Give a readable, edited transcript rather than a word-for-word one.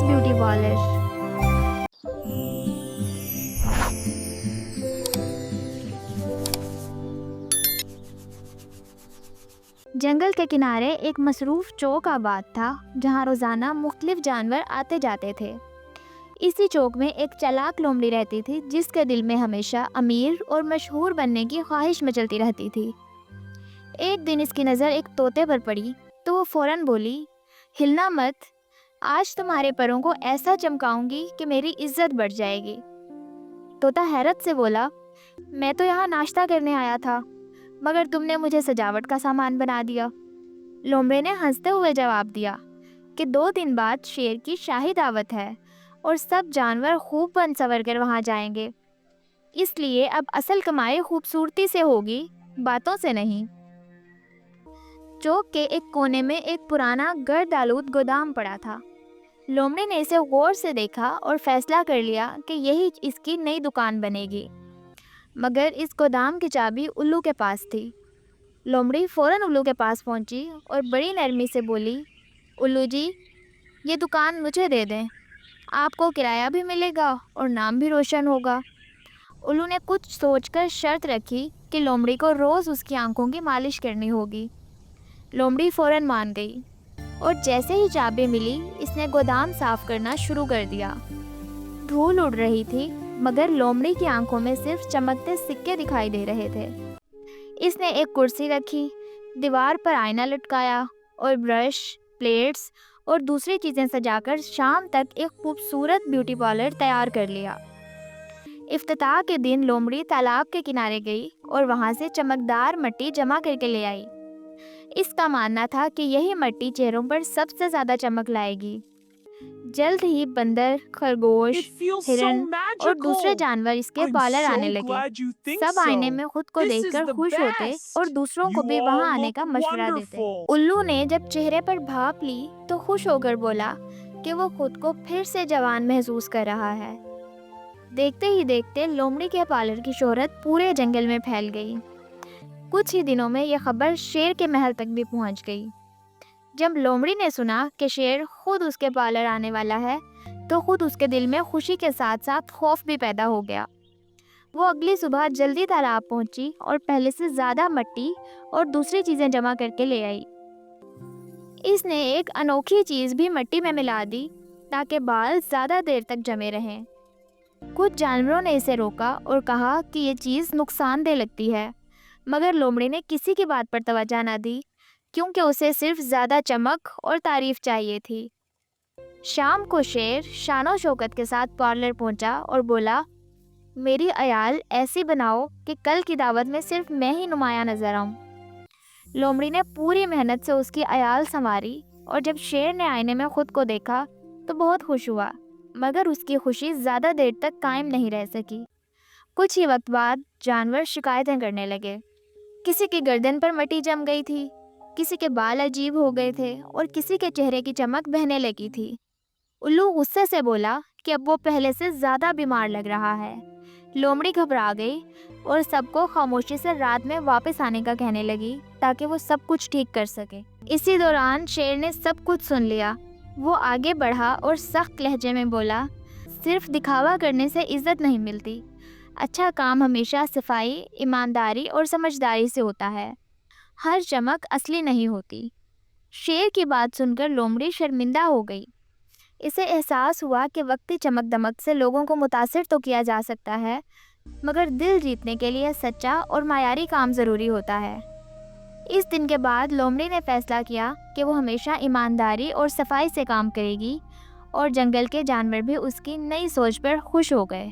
Beauty parlour. جنگل کے کنارے ایک مصروف چوک آباد تھا جہاں روزانہ مختلف جانور آتے جاتے تھے۔ اسی چوک میں ایک چالاک لومڑی رہتی تھی جس کے دل میں ہمیشہ امیر اور مشہور بننے کی خواہش مچلتی رہتی تھی۔ ایک دن اس کی نظر ایک طوطے پر پڑی تو وہ فوراً بولی، ہلنا مت، آج تمہارے پروں کو ایسا چمکاؤں گی کہ میری عزت بڑھ جائے گی۔ طوطا حیرت سے بولا، میں تو یہاں ناشتہ کرنے آیا تھا مگر تم نے مجھے سجاوٹ کا سامان بنا دیا۔ لومڑے نے ہنستے ہوئے جواب دیا کہ 2 دن بعد شیر کی شاہی دعوت ہے اور سب جانور خوب بن سور کر وہاں جائیں گے، اس لیے اب اصل کمائی خوبصورتی سے ہوگی، باتوں سے نہیں۔ چوک کے ایک کونے میں ایک پرانا گرد آلود گودام پڑا تھا۔ لومڑے نے اسے غور سے دیکھا اور فیصلہ کر لیا کہ یہی اس کی نئی دکان بنے گی، مگر اس گودام کی چابی الو کے پاس تھی۔ لومڑی فوراً الو کے پاس پہنچی اور بڑی نرمی سے بولی، الو جی، یہ دکان مجھے دے دیں، آپ کو کرایہ بھی ملے گا اور نام بھی روشن ہوگا۔ الو نے کچھ سوچ کر شرط رکھی کہ لومڑی کو روز اس کی آنکھوں کی مالش کرنی ہوگی۔ لومڑی فوراً مان گئی اور جیسے ہی چابی ملی اس نے گودام صاف کرنا شروع کر دیا۔ دھول اڑ رہی تھی مگر لومڑی کی آنکھوں میں صرف چمکتے سکے دکھائی دے رہے تھے۔ اس نے ایک کرسی رکھی، دیوار پر آئینہ لٹکایا اور برش، پلیٹس اور دوسری چیزیں سجا کر شام تک ایک خوبصورت بیوٹی پارلر تیار کر لیا۔ افتتاح کے دن لومڑی تالاب کے کنارے گئی اور وہاں سے چمکدار مٹی جمع کر کے لے آئی۔ اس کا ماننا تھا کہ یہی مٹی چہروں پر سب سے زیادہ چمک لائے گی۔ جلد ہی بندر، خرگوش، ہرن اور دوسرے جانور اس کے پارلر آنے لگے۔ سب آئینے میں خود کو دیکھ کر خوش ہوتے اور دوسروں کو بھی وہاں آنے کا مشورہ دیتے۔ الو نے جب چہرے پر بھاپ لی تو خوش ہو کر بولا کہ وہ خود کو پھر سے جوان محسوس کر رہا ہے۔ دیکھتے ہی دیکھتے لومڑی کے پارلر کی شہرت پورے جنگل میں پھیل گئی۔ کچھ ہی دنوں میں یہ خبر شیر کے محل تک بھی پہنچ گئی۔ جب لومڑی نے سنا کہ شیر خود اس کے پارلر آنے والا ہے تو خود اس کے دل میں خوشی کے ساتھ ساتھ خوف بھی پیدا ہو گیا۔ وہ اگلی صبح جلدی تالاب پہنچی اور پہلے سے زیادہ مٹی اور دوسری چیزیں جمع کر کے لے آئی۔ اس نے ایک انوکھی چیز بھی مٹی میں ملا دی تاکہ بال زیادہ دیر تک جمے رہیں۔ کچھ جانوروں نے اسے روکا اور کہا کہ یہ چیز نقصان دہ لگتی ہے، مگر لومڑی نے کسی کی بات پر توجہ نہ دی کیونکہ اسے صرف زیادہ چمک اور تعریف چاہیے تھی۔ شام کو شیر شان و شوکت کے ساتھ پارلر پہنچا اور بولا، میری عیال ایسی بناؤ کہ کل کی دعوت میں صرف میں ہی نمایاں نظر آؤں۔ لومڑی نے پوری محنت سے اس کی عیال سنواری اور جب شیر نے آئینے میں خود کو دیکھا تو بہت خوش ہوا، مگر اس کی خوشی زیادہ دیر تک قائم نہیں رہ سکی۔ کچھ ہی وقت بعد جانور شکایتیں کرنے لگے۔ کسی کی گردن پر مٹی جم گئی تھی، کسی کے بال عجیب ہو گئے تھے اور کسی کے چہرے کی چمک بہنے لگی تھی۔ الو غصے سے بولا کہ اب وہ پہلے سے زیادہ بیمار لگ رہا ہے۔ لومڑی گھبرا گئی اور سب کو خاموشی سے رات میں واپس آنے کا کہنے لگی تاکہ وہ سب کچھ ٹھیک کر سکے۔ اسی دوران شیر نے سب کچھ سن لیا۔ وہ آگے بڑھا اور سخت لہجے میں بولا، صرف دکھاوا کرنے سے عزت نہیں ملتی، اچھا کام ہمیشہ صفائی، ایمانداری اور سمجھداری سے ہوتا ہے، ہر چمک اصلی نہیں ہوتی۔ شیر کی بات سن کر لومڑی شرمندہ ہو گئی۔ اسے احساس ہوا کہ وقتی چمک دمک سے لوگوں کو متاثر تو کیا جا سکتا ہے مگر دل جیتنے کے لیے سچا اور معیاری کام ضروری ہوتا ہے۔ اس دن کے بعد لومڑی نے فیصلہ کیا کہ وہ ہمیشہ ایمانداری اور صفائی سے کام کرے گی اور جنگل کے جانور بھی اس کی نئی سوچ پر خوش ہو گئے۔